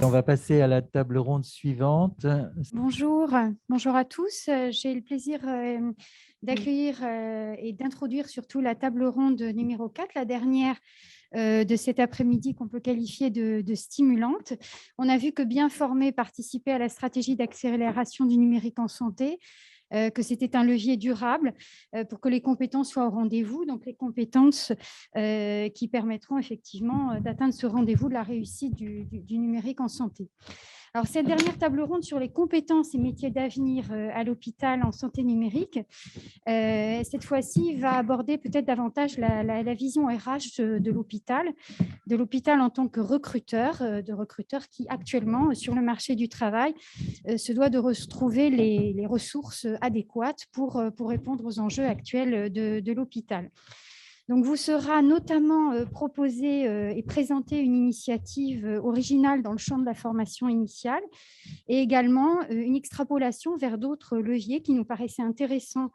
On va passer à la table ronde suivante. Bonjour, bonjour à tous. J'ai le plaisir d'accueillir et d'introduire surtout la table ronde numéro 4, la dernière de cet après-midi qu'on peut qualifier de stimulante. On a vu que bien formé participer à la stratégie d'accélération du numérique en santé, que c'était un levier durable pour que les compétences soient au rendez-vous, donc les compétences qui permettront effectivement d'atteindre ce rendez-vous de la réussite du numérique en santé. Alors, cette dernière table ronde sur les compétences et métiers d'avenir à l'hôpital en santé numérique, cette fois-ci, va aborder peut-être davantage la vision RH de l'hôpital en tant que recruteur, de recruteur qui actuellement, sur le marché du travail, se doit de retrouver les ressources adéquates pour répondre aux enjeux actuels de l'hôpital. Donc, vous sera notamment proposé et présenté une initiative originale dans le champ de la formation initiale et également une extrapolation vers d'autres leviers qui nous paraissaient intéressants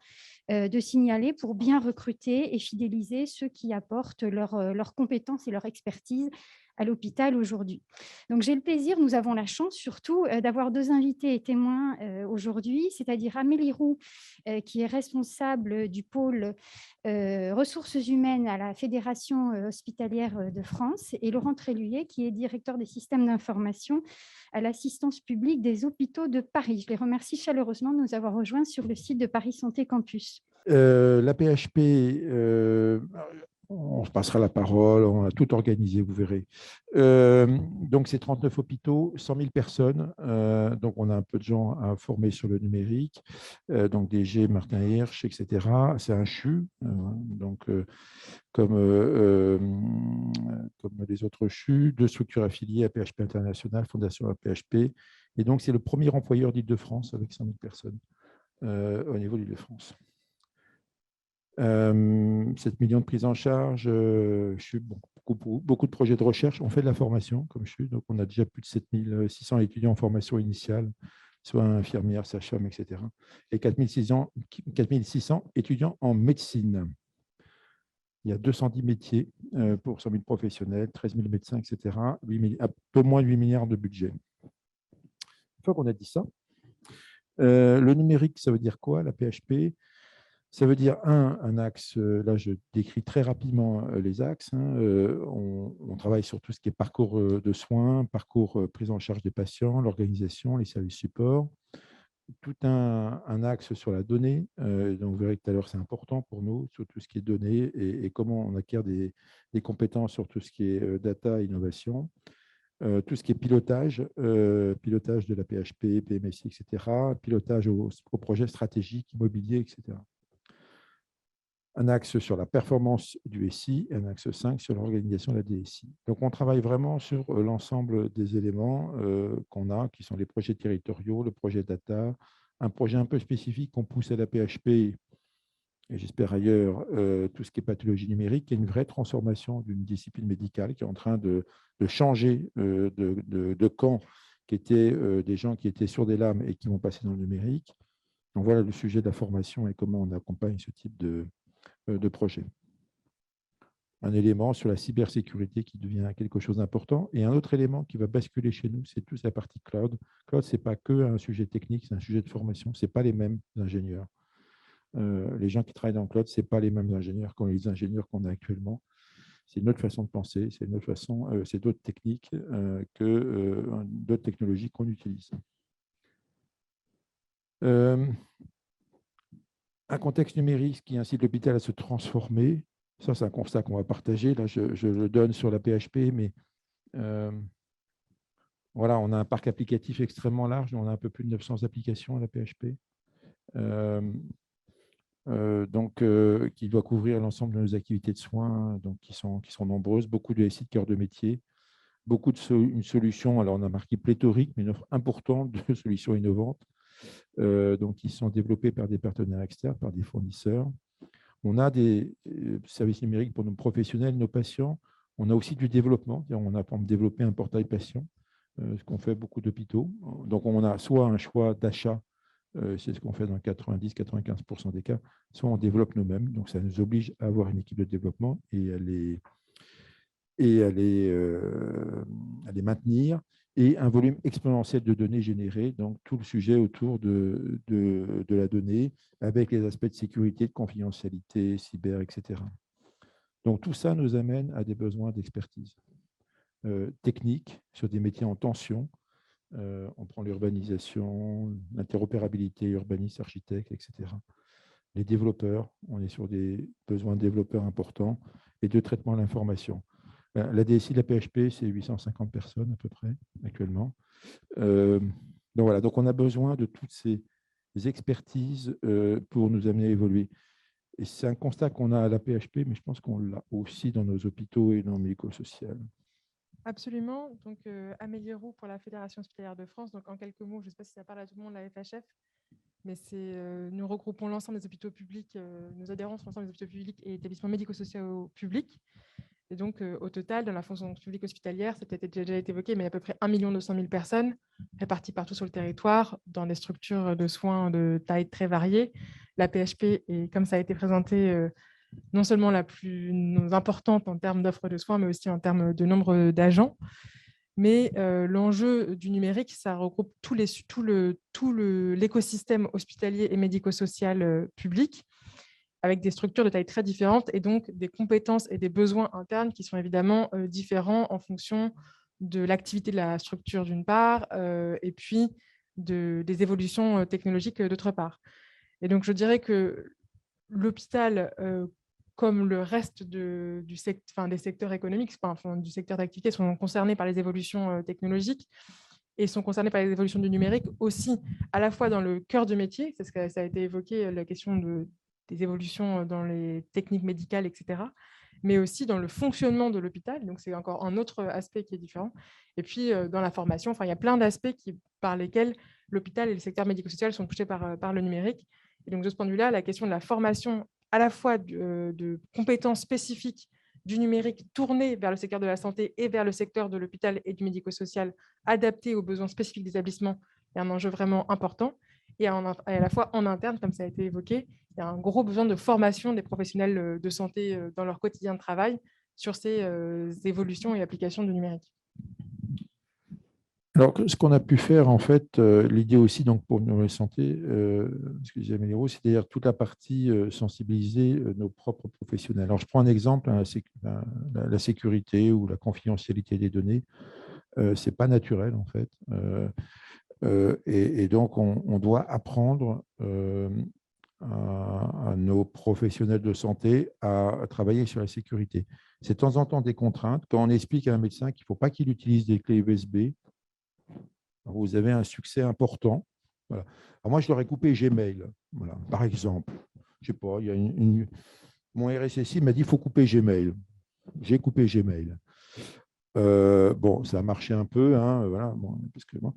de signaler pour bien recruter et fidéliser ceux qui apportent leurs compétences et leur expertise à l'hôpital aujourd'hui. Donc, j'ai le plaisir, nous avons la chance surtout d'avoir deux invités et témoins aujourd'hui, c'est-à-dire Amélie Roux, qui est responsable du pôle ressources humaines à la Fédération hospitalière de France, et Laurent Tréluyer, qui est directeur des systèmes d'information à l'assistance publique des hôpitaux de Paris. Je les remercie chaleureusement de nous avoir rejoints sur le site de Paris Santé Campus. La PHP, on se passera la parole, on a tout organisé, vous verrez. Donc, c'est 39 hôpitaux, 100 000 personnes. Donc, on a un peu de gens à former sur le numérique. Donc, DG, Martin Hirsch, etc. C'est un CHU. Comme les autres CHU, deux structures affiliées à PHP International, Fondation APHP. Et donc, c'est le premier employeur d'Île-de-France avec 100 000 personnes au niveau d'Île-de-France. 7 millions de prises en charge, je suis beaucoup de projets de recherche. On fait de la formation, comme je suis. Donc, on a déjà plus de 7600 étudiants en formation initiale, soit infirmières, sages-femmes, etc. Et 4600 étudiants en médecine. Il y a 210 métiers pour 100 000 professionnels, 13 000 médecins, etc. Un peu moins de 8 milliards de budget. Une fois qu'on a dit ça, le numérique, ça veut dire quoi, la PHP? Ça veut dire, un axe, là je décris très rapidement les axes. On travaille sur tout ce qui est parcours de soins, parcours prise en charge des patients, l'organisation, les services supports. Tout un axe sur la donnée. Donc vous verrez que tout à l'heure, c'est important pour nous, sur tout ce qui est données et comment on acquiert des compétences sur tout ce qui est data, innovation. Tout ce qui est pilotage de la PHP, PMSI, etc. Pilotage au projet stratégique, immobilier, etc. Un axe sur la performance du SI et un axe 5 sur l'organisation de la DSI. Donc, on travaille vraiment sur l'ensemble des éléments qu'on a, qui sont les projets territoriaux, le projet data, un projet un peu spécifique qu'on pousse à la PHP, et j'espère ailleurs, tout ce qui est pathologie numérique, qui est une vraie transformation d'une discipline médicale qui est en train de changer de camp, qui étaient des gens qui étaient sur des lames et qui vont passer dans le numérique. Donc, voilà le sujet de la formation et comment on accompagne ce type de projet. Un élément sur la cybersécurité qui devient quelque chose d'important. Et un autre élément qui va basculer chez nous, c'est toute la partie cloud. Cloud, ce n'est pas que un sujet technique, c'est un sujet de formation. Ce n'est pas les mêmes ingénieurs. Les gens qui travaillent dans le cloud, ce n'est pas les mêmes ingénieurs que les ingénieurs qu'on a actuellement. C'est une autre façon de penser, c'est une autre façon, c'est d'autres techniques d'autres technologies qu'on utilise. Un contexte numérique qui incite l'hôpital à se transformer. Ça, c'est un constat qu'on va partager. Là, je le donne sur la PHP, mais voilà, on a un parc applicatif extrêmement large. On a un peu plus de 900 applications à la PHP. Qui doit couvrir l'ensemble de nos activités de soins, donc qui sont nombreuses. Beaucoup de SI de cœur de métier. Beaucoup de solutions. Alors, on a marqué pléthorique, mais une offre importante de solutions innovantes. Donc, qui sont développés par des partenaires externes, par des fournisseurs. On a des services numériques pour nos professionnels, nos patients. On a aussi du développement. On a pour développer un portail patient, ce qu'on fait beaucoup d'hôpitaux. Donc, on a soit un choix d'achat, c'est ce qu'on fait dans 90-95% des cas, soit on développe nous-mêmes. Donc, ça nous oblige à avoir une équipe de développement et à les maintenir. et un volume exponentiel de données générées, donc tout le sujet autour de la donnée, avec les aspects de sécurité, de confidentialité, cyber, etc. Donc tout ça nous amène à des besoins d'expertise technique sur des métiers en tension. On prend l'urbanisation, l'interopérabilité, urbanistes, architectes, etc. Les développeurs, on est sur des besoins de développeurs importants et de traitement de l'information. La DSI de la PHP, c'est 850 personnes à peu près actuellement. Donc voilà, donc on a besoin de toutes ces expertises pour nous amener à évoluer. Et c'est un constat qu'on a à la PHP, mais je pense qu'on l'a aussi dans nos hôpitaux et dans le médico-social. Absolument. Donc, Amélie Roux pour la Fédération hospitalière de France. Donc, en quelques mots, je ne sais pas si ça parle à tout le monde, la FHF, mais nous regroupons l'ensemble des hôpitaux publics, nos adhérents sont l'ensemble des hôpitaux publics et établissements médico-sociaux publics. Et donc, au total, dans la fonction publique hospitalière, ça a peut-être déjà été évoqué, mais il y a à peu près 1 200 000 personnes réparties partout sur le territoire, dans des structures de soins de taille très variée. La PHP est, comme ça a été présenté, non seulement la plus importante en termes d'offres de soins, mais aussi en termes de nombre d'agents. Mais l'enjeu du numérique, ça regroupe tout l'écosystème hospitalier et médico-social public, avec des structures de taille très différentes et donc des compétences et des besoins internes qui sont évidemment différents en fonction de l'activité de la structure d'une part et puis des évolutions technologiques d'autre part. Et donc, je dirais que l'hôpital, comme le reste des secteurs économiques, du secteur d'activité, sont concernés par les évolutions technologiques et sont concernés par les évolutions du numérique aussi, à la fois dans le cœur du métier, c'est ce que ça a été évoqué, la question des évolutions dans les techniques médicales, etc., mais aussi dans le fonctionnement de l'hôpital. Donc, c'est encore un autre aspect qui est différent. Et puis, dans la formation, il y a plein d'aspects par lesquels l'hôpital et le secteur médico-social sont touchés par le numérique. Et donc, de ce point de vue-là, la question de la formation, à la fois de compétences spécifiques du numérique tournées vers le secteur de la santé et vers le secteur de l'hôpital et du médico-social, adaptées aux besoins spécifiques des établissements, est un enjeu vraiment important. Et à la fois en interne, comme ça a été évoqué, il y a un gros besoin de formation des professionnels de santé dans leur quotidien de travail sur ces évolutions et applications du numérique. Alors, ce qu'on a pu faire, en fait, l'idée aussi donc, pour la santé, c'est-à-dire toute la partie sensibiliser nos propres professionnels. Alors, je prends un exemple, hein, la sécurité ou la confidentialité des données, ce n'est pas naturel, en fait. Et donc, on doit apprendre à nos professionnels de santé à travailler sur la sécurité. C'est de temps en temps des contraintes. Quand on explique à un médecin qu'il ne faut pas qu'il utilise des clés USB, vous avez un succès important. Voilà. Alors moi, je leur ai coupé Gmail, voilà, par exemple. Je ne sais pas, il y a mon RSSI m'a dit qu'il faut couper Gmail. J'ai coupé Gmail. Bon, ça a marché un peu. Hein, voilà, bon, parce que, bon.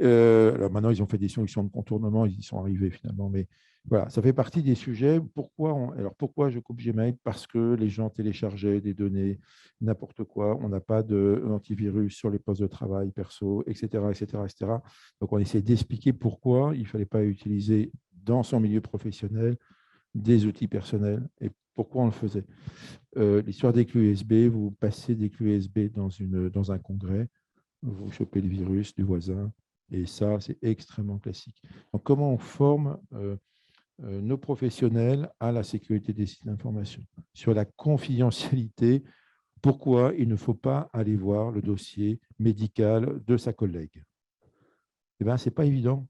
Alors maintenant, ils ont fait des solutions de contournement, ils y sont arrivés finalement. Mais voilà, ça fait partie des sujets. Pourquoi je coupe Gmail? Parce que les gens téléchargeaient des données, n'importe quoi. On n'a pas d'antivirus sur les postes de travail perso, etc., etc., etc. Donc, on essaie d'expliquer pourquoi il ne fallait pas utiliser dans son milieu professionnel des outils personnels et pourquoi on le faisait. L'histoire des clés USB, vous passez des clés USB dans un congrès, vous chopez le virus du voisin, et ça, c'est extrêmement classique. Donc, comment on forme nos professionnels à la sécurité des sites d'information? Sur la confidentialité, pourquoi il ne faut pas aller voir le dossier médical de sa collègue? Eh bien, ce n'est pas évident.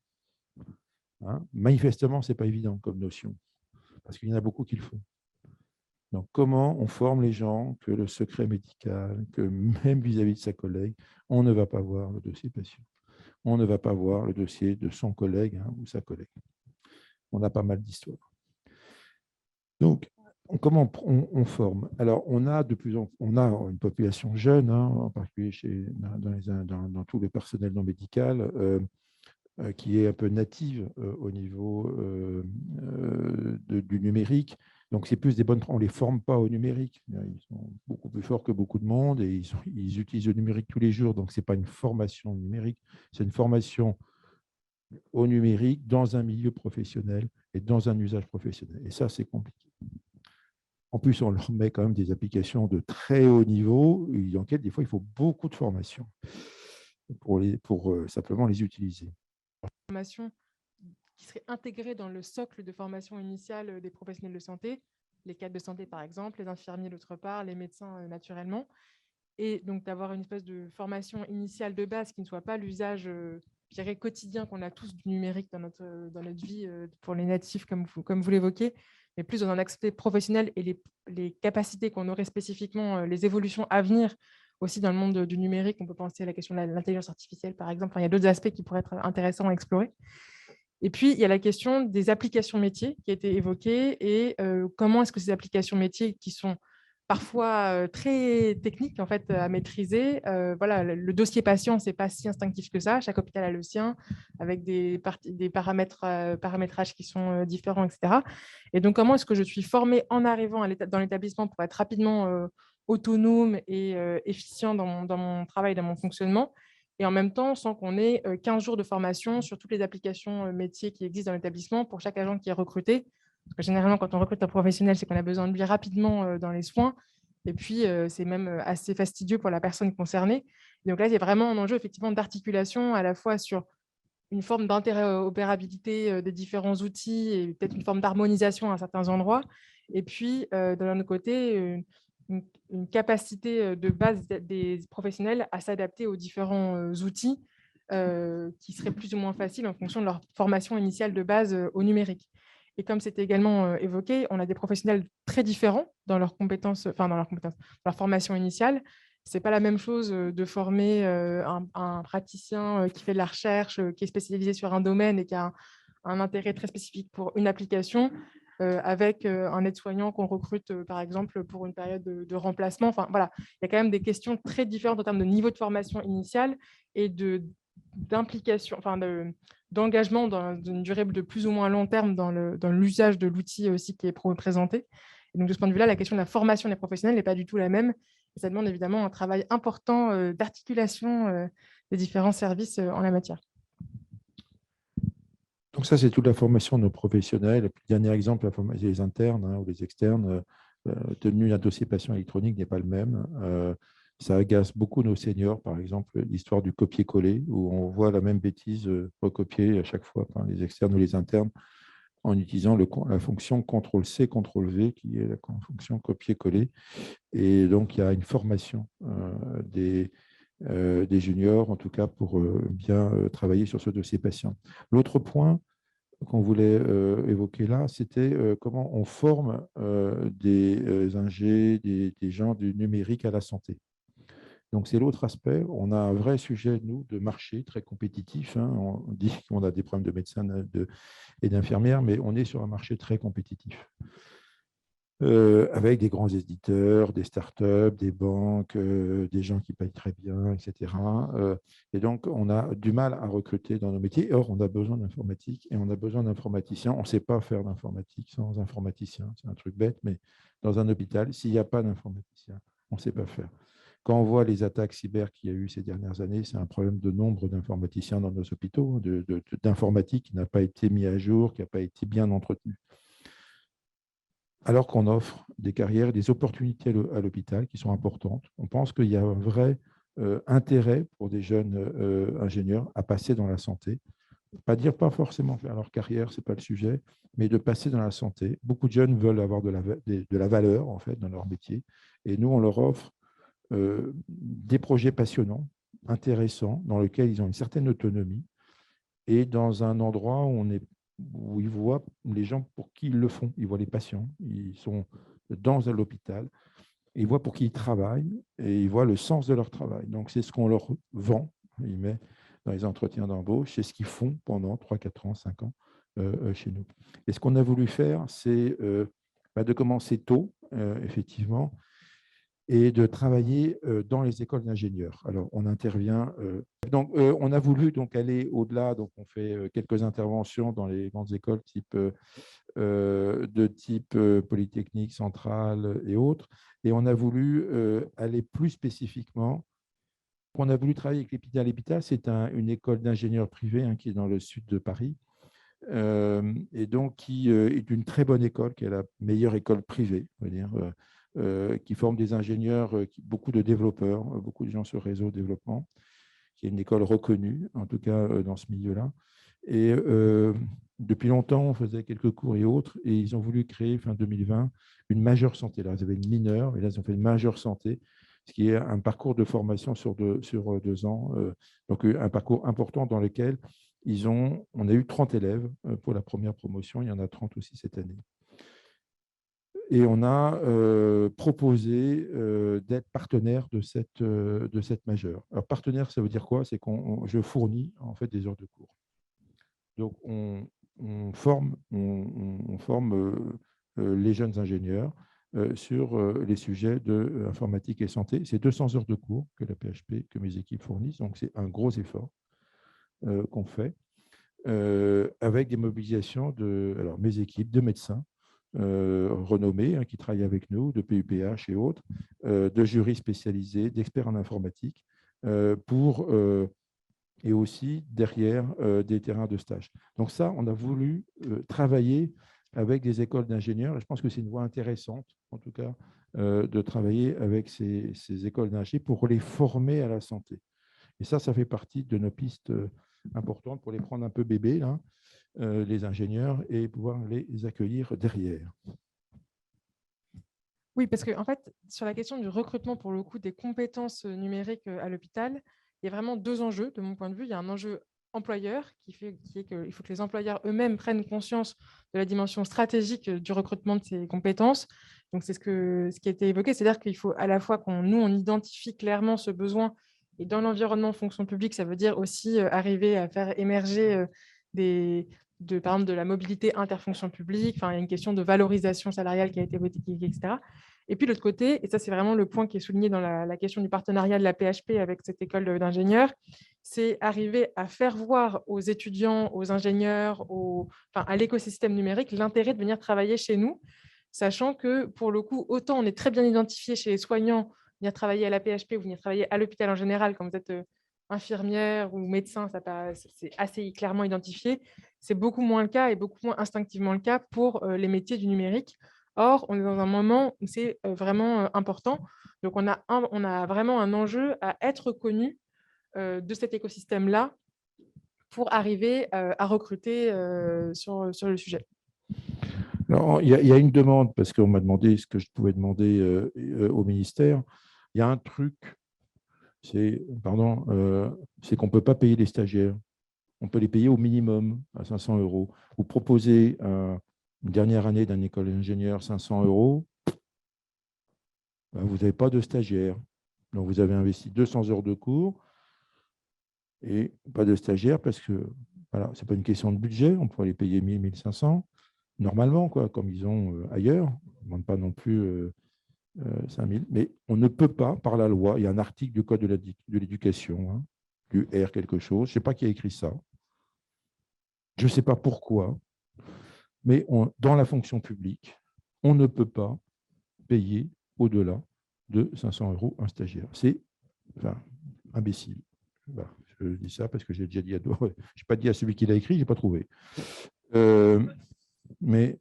Hein? Manifestement, ce n'est pas évident comme notion, parce qu'il y en a beaucoup qui le font. Donc, comment on forme les gens que le secret médical, que même vis-à-vis de sa collègue, on ne va pas voir le dossier patient. On ne va pas voir le dossier de son collègue ou sa collègue. On a pas mal d'histoires. Donc, comment on forme? Alors, on a une population jeune, hein, en particulier dans tous les personnels non médical, qui est un peu native au niveau du numérique. Donc, c'est plus des bonnes. On ne les forme pas au numérique. Ils sont beaucoup plus forts que beaucoup de monde et ils utilisent le numérique tous les jours. Donc, ce n'est pas une formation numérique, c'est une formation au numérique dans un milieu professionnel et dans un usage professionnel. Et ça, c'est compliqué. En plus, on leur met quand même des applications de très haut niveau dans lesquelles, des fois, il faut beaucoup de formation. pour simplement les utiliser. Formation qui serait intégrée dans le socle de formation initiale des professionnels de santé, les cadres de santé par exemple, les infirmiers d'autre part, les médecins naturellement, et donc d'avoir une espèce de formation initiale de base qui ne soit pas l'usage je dirais, quotidien qu'on a tous du numérique dans notre vie pour les natifs comme vous l'évoquez, mais plus dans un aspect professionnel et les capacités qu'on aurait spécifiquement, les évolutions à venir aussi dans le monde du numérique. On peut penser à la question de l'intelligence artificielle, par exemple. Enfin, il y a d'autres aspects qui pourraient être intéressants à explorer. Et puis, il y a la question des applications métiers qui a été évoquée et comment est-ce que ces applications métiers qui sont parfois très techniques en fait, à maîtriser, voilà, le dossier patient, ce n'est pas si instinctif que ça. Chaque hôpital a le sien avec des paramétrages qui sont différents, etc. Et donc, comment est-ce que je suis formée en arrivant dans l'établissement pour être rapidement autonome et efficient dans mon travail, dans mon fonctionnement, et en même temps, sans qu'on ait 15 jours de formation sur toutes les applications métiers qui existent dans l'établissement pour chaque agent qui est recruté. Parce que généralement, quand on recrute un professionnel, c'est qu'on a besoin de lui rapidement dans les soins. Et puis, c'est même assez fastidieux pour la personne concernée. Et donc là, il y a vraiment un enjeu effectivement d'articulation à la fois sur une forme d'interopérabilité des différents outils et peut-être une forme d'harmonisation à certains endroits. Et puis, d'un autre côté, une capacité de base des professionnels à s'adapter aux différents outils qui seraient plus ou moins faciles en fonction de leur formation initiale de base au numérique. Et comme c'était également évoqué, on a des professionnels très différents dans leurs compétences, dans leur formation initiale. Ce n'est pas la même chose de former un praticien qui fait de la recherche, qui est spécialisé sur un domaine et qui a un intérêt très spécifique pour une application, avec un aide-soignant qu'on recrute, par exemple, pour une période de remplacement. Enfin, voilà, il y a quand même des questions très différentes en termes de niveau de formation initiale et d'implication, d'engagement dans une durée de plus ou moins long terme dans l'usage de l'outil aussi qui est présenté. Et donc, de ce point de vue-là, la question de la formation des professionnels n'est pas du tout la même. Et ça demande évidemment un travail important d'articulation des différents services en la matière. Donc ça, c'est toute la formation de nos professionnels. Et puis, dernier exemple, la formation des internes ou des externes. Tenue d'un dossier patient électronique n'est pas le même. Ça agace beaucoup nos seniors, par exemple, l'histoire du copier-coller, où on voit la même bêtise recopiée à chaque fois par les externes ou les internes en utilisant la fonction CTRL-C, CTRL-V, qui est la fonction copier-coller. Et donc, il y a une formation des juniors, en tout cas, pour bien travailler sur ce dossier patient. L'autre point qu'on voulait évoquer là, c'était comment on forme des ingés, des gens du numérique à la santé. Donc, c'est l'autre aspect. On a un vrai sujet, nous, de marché très compétitif. Hein. On dit qu'on a des problèmes de médecins et d'infirmières, mais on est sur un marché très compétitif. Avec des grands éditeurs, des startups, des banques, des gens qui payent très bien, etc. Et donc, on a du mal à recruter dans nos métiers. Or, on a besoin d'informatique et on a besoin d'informaticiens. On ne sait pas faire d'informatique sans informaticien. C'est un truc bête, mais dans un hôpital, s'il n'y a pas d'informaticien, on ne sait pas faire. Quand on voit les attaques cyber qu'il y a eu ces dernières années, c'est un problème de nombre d'informaticiens dans nos hôpitaux, d'informatique qui n'a pas été mis à jour, qui n'a pas été bien entretenu. Alors qu'on offre des carrières, des opportunités à l'hôpital qui sont importantes. On pense qu'il y a un vrai intérêt pour des jeunes ingénieurs à passer dans la santé. Pas forcément faire leur carrière, ce n'est pas le sujet, mais de passer dans la santé. Beaucoup de jeunes veulent avoir de la valeur en fait, dans leur métier. Et nous, on leur offre des projets passionnants, intéressants, dans lesquels ils ont une certaine autonomie et dans un endroit où ils voient les gens pour qui ils le font. Ils voient les patients, ils sont dans l'hôpital, ils voient pour qui ils travaillent et ils voient le sens de leur travail. Donc, c'est ce qu'on leur vend, dans les entretiens d'embauche, c'est ce qu'ils font pendant 3, 4 ans, 5 ans chez nous. Et ce qu'on a voulu faire, c'est de commencer tôt, effectivement, et de travailler dans les écoles d'ingénieurs. Alors, on intervient. On a voulu aller au-delà. Donc, on fait quelques interventions dans les grandes écoles de type Polytechnique centrale et autres. Et on a voulu aller plus spécifiquement. On a voulu travailler avec l'EPITA. C'est une école d'ingénieurs privés qui est dans le sud de Paris. Et donc, qui est une très bonne école, qui est la meilleure école privée, on va dire. Qui forment des ingénieurs, beaucoup de développeurs, beaucoup de gens sur réseau développement, qui est une école reconnue, en tout cas dans ce milieu-là. Et depuis longtemps, on faisait quelques cours et autres, et ils ont voulu créer, fin 2020, une majeure santé. Là, ils avaient une mineure, et là, ils ont fait une majeure santé, ce qui est un parcours de formation sur 2 ans. Donc, un parcours important dans lequel on a eu 30 élèves pour la première promotion. Il y en a 30 aussi cette année. Et on a proposé d'être partenaire de cette majeure. Alors, partenaire, ça veut dire quoi? C'est que je fournis en fait des heures de cours. Donc, on forme les jeunes ingénieurs sur les sujets de informatique et santé. C'est 200 heures de cours que la PHP, que mes équipes fournissent. Donc, c'est un gros effort qu'on fait avec des mobilisations alors, mes équipes de médecins renommés qui travaillent avec nous, de PUPH et autres, de jurys spécialisés, d'experts en informatique, et aussi derrière des terrains de stage. Donc ça, on a voulu travailler avec des écoles d'ingénieurs, et je pense que c'est une voie intéressante, en tout cas, de travailler avec ces écoles d'ingénieurs pour les former à la santé. Et ça fait partie de nos pistes importantes pour les prendre un peu bébés, là, les ingénieurs, et pouvoir les accueillir derrière. Oui, parce qu'en fait, sur la question du recrutement, pour le coup, des compétences numériques à l'hôpital, il y a vraiment 2 enjeux, de mon point de vue. Il y a un enjeu employeur qui est qu'il faut que les employeurs eux-mêmes prennent conscience de la dimension stratégique du recrutement de ces compétences. Donc, c'est ce qui a été évoqué, c'est-à-dire qu'il faut à la fois on identifie clairement ce besoin, et dans l'environnement fonction publique, ça veut dire aussi arriver à faire émerger par exemple, de la mobilité interfonction publique. Enfin, il y a une question de valorisation salariale qui a été votée, etc. Et puis, de l'autre côté, et ça, c'est vraiment le point qui est souligné dans la question du partenariat de la PHP avec cette école d'ingénieurs, c'est arriver à faire voir aux étudiants, aux ingénieurs, à l'écosystème numérique, l'intérêt de venir travailler chez nous, sachant que, pour le coup, autant on est très bien identifié chez les soignants, venir travailler à la PHP ou venir travailler à l'hôpital en général, quand vous êtes infirmière ou médecin, c'est assez clairement identifié. C'est beaucoup moins le cas et beaucoup moins instinctivement le cas pour les métiers du numérique. Or, on est dans un moment où c'est vraiment important. Donc, on a vraiment un enjeu à être connu de cet écosystème-là pour arriver à recruter sur le sujet. Alors, il y a une demande, parce qu'on m'a demandé ce que je pouvais demander au ministère. Il y a un truc, c'est qu'on ne peut pas payer les stagiaires. On peut les payer au minimum à 500 €. Vous proposez une dernière année d'une école d'ingénieur 500 €, ben, vous n'avez pas de stagiaire. Donc, vous avez investi 200 heures de cours et pas de stagiaire parce que voilà, ce n'est pas une question de budget. On pourrait les payer 1 000, 1 500 normalement, quoi, comme ils ont ailleurs. On ne demande pas non plus 5 000. Mais on ne peut pas, par la loi, il y a un article du Code de l'éducation, du R quelque chose, je ne sais pas qui a écrit ça. Je ne sais pas pourquoi, mais dans la fonction publique, on ne peut pas payer au-delà de 500 € un stagiaire. C'est imbécile. Voilà, je dis ça parce que j'ai déjà dit à d'autres. Je n'ai pas dit à celui qui l'a écrit, je n'ai pas trouvé. Mais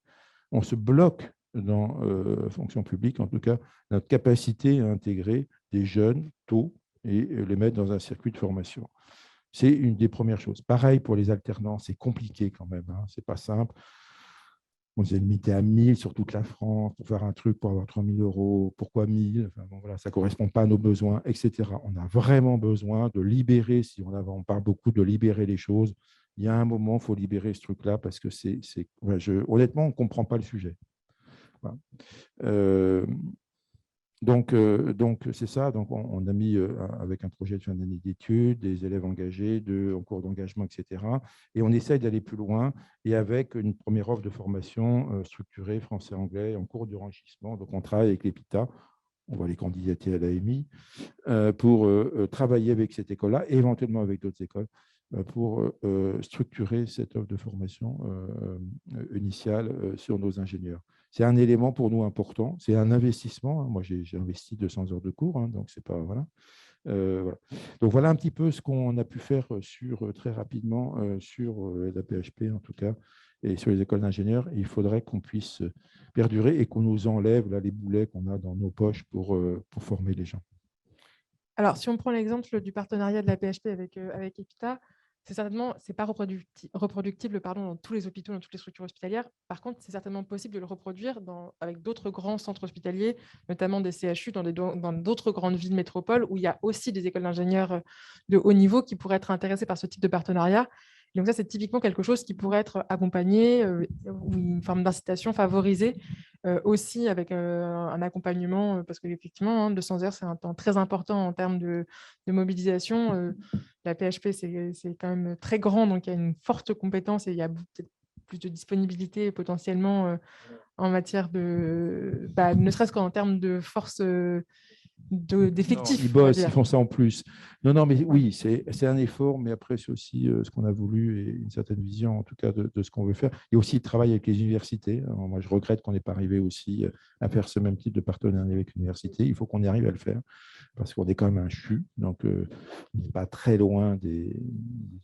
on se bloque dans la fonction publique, en tout cas, notre capacité à intégrer des jeunes tôt et les mettre dans un circuit de formation. C'est une des premières choses. Pareil pour les alternants, c'est compliqué quand même, ce n'est pas simple. On s'est limité à 1 000 sur toute la France pour faire un truc pour avoir 3 000 €. Pourquoi 1 000 ? Voilà, ça ne correspond pas à nos besoins, etc. On a vraiment besoin de libérer, on parle beaucoup de libérer les choses. Il y a un moment, il faut libérer ce truc-là parce que honnêtement, on ne comprend pas le sujet. Voilà. Donc, c'est ça. Donc, on a mis avec un projet de fin d'année d'études, des élèves engagés, en cours d'engagement, etc. Et on essaye d'aller plus loin et avec une première offre de formation structurée français-anglais en cours d'enrichissement. Donc, on travaille avec l'EPITA. On va les candidater à l'AMI pour travailler avec cette école-là et éventuellement avec d'autres écoles pour structurer cette offre de formation initiale sur nos ingénieurs. C'est un élément pour nous important, c'est un investissement. Moi, j'ai investi 200 heures de cours, donc c'est pas voilà. Voilà. Donc voilà un petit peu ce qu'on a pu faire très rapidement sur la PHP en tout cas et sur les écoles d'ingénieurs. Il faudrait qu'on puisse perdurer et qu'on nous enlève là, les boulets qu'on a dans nos poches pour former les gens. Alors, si on prend l'exemple du partenariat de la PHP avec EPITA, c'est pas reproductible dans tous les hôpitaux, dans toutes les structures hospitalières. Par contre, c'est certainement possible de le reproduire avec d'autres grands centres hospitaliers, notamment des CHU dans d'autres grandes villes métropoles où il y a aussi des écoles d'ingénieurs de haut niveau qui pourraient être intéressées par ce type de partenariat. Et donc ça, c'est typiquement quelque chose qui pourrait être accompagné ou une forme d'incitation favorisée aussi avec un accompagnement, parce qu'effectivement, 200 heures, c'est un temps très important en termes de mobilisation. La PHP, c'est quand même très grand, donc il y a une forte compétence et il y a peut-être plus de disponibilité potentiellement en matière de, ne serait-ce qu'en termes de force d'effectifs. Ils bossent, ils font ça en plus. Non, mais oui, c'est un effort, mais après, c'est aussi ce qu'on a voulu et une certaine vision, en tout cas, de ce qu'on veut faire. Et aussi, le travail avec les universités. Alors, moi, je regrette qu'on n'ait pas arrivé aussi à faire ce même type de partenariat avec l'université. Il faut qu'on y arrive à le faire parce qu'on est quand même un CHU, donc on n'est pas très loin des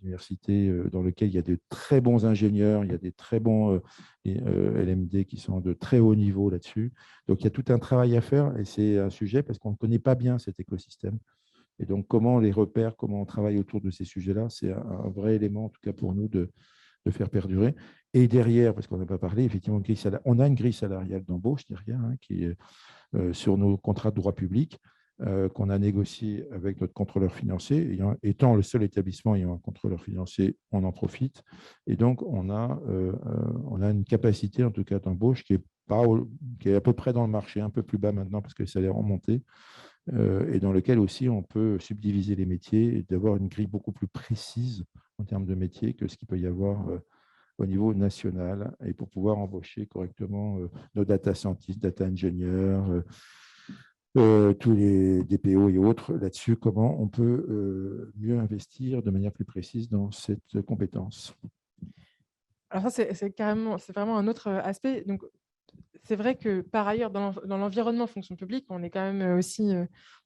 universités dans lesquelles il y a de très bons ingénieurs, il y a des très bons LMD qui sont de très haut niveau là-dessus. Donc, il y a tout un travail à faire et c'est un sujet parce qu'on ne connaît pas bien cet écosystème. Et donc, comment on les repère, comment on travaille autour de ces sujets-là, c'est un vrai élément, en tout cas pour nous, de faire perdurer. Et derrière, parce qu'on n'a pas parlé, effectivement, on a une grille salariale d'embauche derrière, qui est sur nos contrats de droit public, qu'on a négocié avec notre contrôleur financier. Étant le seul établissement ayant un contrôleur financier, on en profite. Et donc, on a une capacité, en tout cas, d'embauche qui est à peu près dans le marché, un peu plus bas maintenant parce que ça salaires ont monté, et dans lequel aussi on peut subdiviser les métiers et d'avoir une grille beaucoup plus précise en termes de métiers que ce qu'il peut y avoir au niveau national, et pour pouvoir embaucher correctement nos data scientists, data engineers, tous les DPO et autres là-dessus, comment on peut mieux investir de manière plus précise dans cette compétence. Alors ça, c'est vraiment un autre aspect. Donc, c'est vrai que par ailleurs, dans l'environnement fonction publique, on est quand même aussi,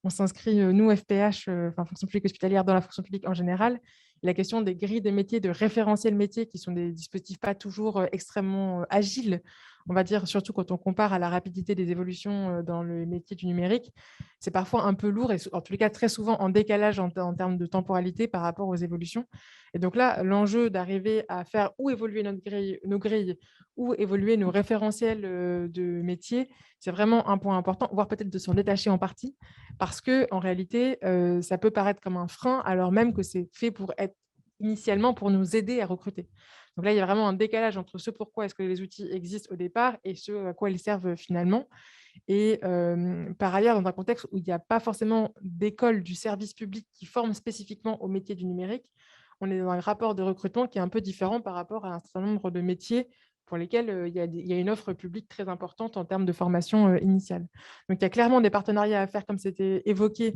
on s'inscrit, nous, FPH, fonction publique hospitalière, dans la fonction publique en général. La question des grilles des métiers, de référentiels métiers, qui sont des dispositifs pas toujours extrêmement agiles, on va dire, surtout quand on compare à la rapidité des évolutions dans le métier du numérique, c'est parfois un peu lourd et en tous les cas très souvent en décalage en termes de temporalité par rapport aux évolutions. Et donc là, l'enjeu d'arriver à faire ou évoluer nos grilles ou évoluer nos référentiels de métier, c'est vraiment un point important, voire peut-être de s'en détacher en partie, parce qu'en réalité, ça peut paraître comme un frein, alors même que c'est fait pour être initialement pour nous aider à recruter. Donc là, il y a vraiment un décalage entre ce pourquoi est-ce que les outils existent au départ et ce à quoi ils servent finalement. Et par ailleurs, dans un contexte où il n'y a pas forcément d'école du service public qui forme spécifiquement au métier du numérique, on est dans un rapport de recrutement qui est un peu différent par rapport à un certain nombre de métiers pour lesquels il y a une offre publique très importante en termes de formation initiale. Donc, il y a clairement des partenariats à faire, comme c'était évoqué,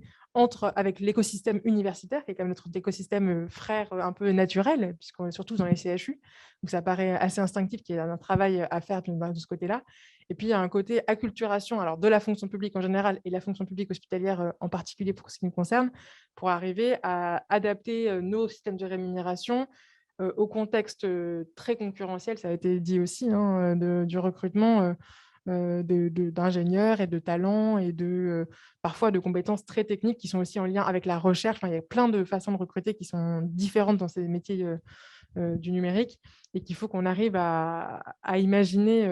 avec l'écosystème universitaire, qui est quand même notre écosystème frère un peu naturel, puisqu'on est surtout dans les CHU. Donc, ça paraît assez instinctif qu'il y ait un travail à faire de ce côté-là. Et puis, il y a un côté acculturation de la fonction publique en général et la fonction publique hospitalière en particulier pour ce qui nous concerne, pour arriver à adapter nos systèmes de rémunération au contexte très concurrentiel, ça a été dit aussi, du recrutement d'ingénieurs et de talents et parfois de compétences très techniques qui sont aussi en lien avec la recherche. Il y a plein de façons de recruter qui sont différentes dans ces métiers du numérique et qu'il faut qu'on arrive à imaginer.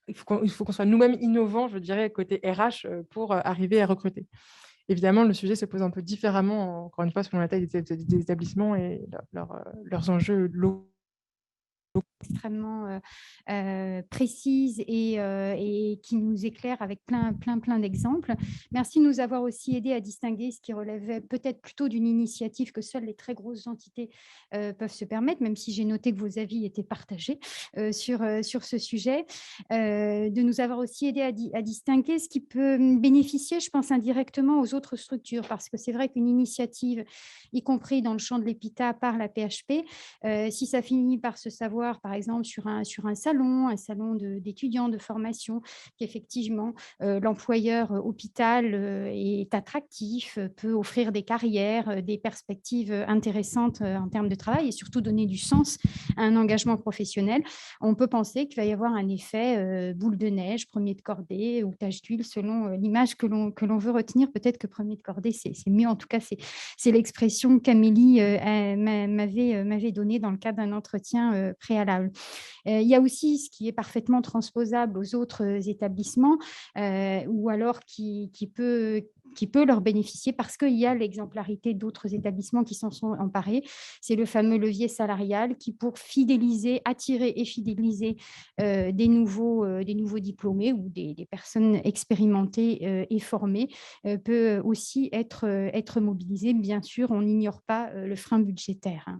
Il faut qu'on soit nous-mêmes innovants, je dirais, côté RH, pour arriver à recruter. Évidemment, le sujet se pose un peu différemment, encore une fois, selon la taille des établissements et leurs enjeux locaux. Extrêmement précise et qui nous éclaire avec plein d'exemples. Merci de nous avoir aussi aidé à distinguer ce qui relèvait peut-être plutôt d'une initiative que seules les très grosses entités peuvent se permettre, même si j'ai noté que vos avis étaient partagés sur ce sujet, de nous avoir aussi aidé à distinguer ce qui peut bénéficier, je pense, indirectement aux autres structures, parce que c'est vrai qu'une initiative, y compris dans le champ de l'EPITA par la PHP, si ça finit par se savoir, par exemple, sur un salon d'étudiants, de formation, qu'effectivement, l'employeur hôpital est attractif, peut offrir des carrières, des perspectives intéressantes en termes de travail et surtout donner du sens à un engagement professionnel. On peut penser qu'il va y avoir un effet boule de neige, premier de cordée ou tache d'huile selon l'image que l'on veut retenir. Peut-être que premier de cordée, c'est mieux. En tout cas, c'est l'expression qu'Amélie m'avait donnée dans le cadre d'un entretien préalable. Il y a aussi ce qui est parfaitement transposable aux autres établissements ou alors qui peut leur bénéficier parce qu'il y a l'exemplarité d'autres établissements qui s'en sont emparés. C'est le fameux levier salarial qui, pour attirer et fidéliser des nouveaux diplômés ou des personnes expérimentées et formées, peut aussi être mobilisé. Bien sûr, on n'ignore pas le frein budgétaire.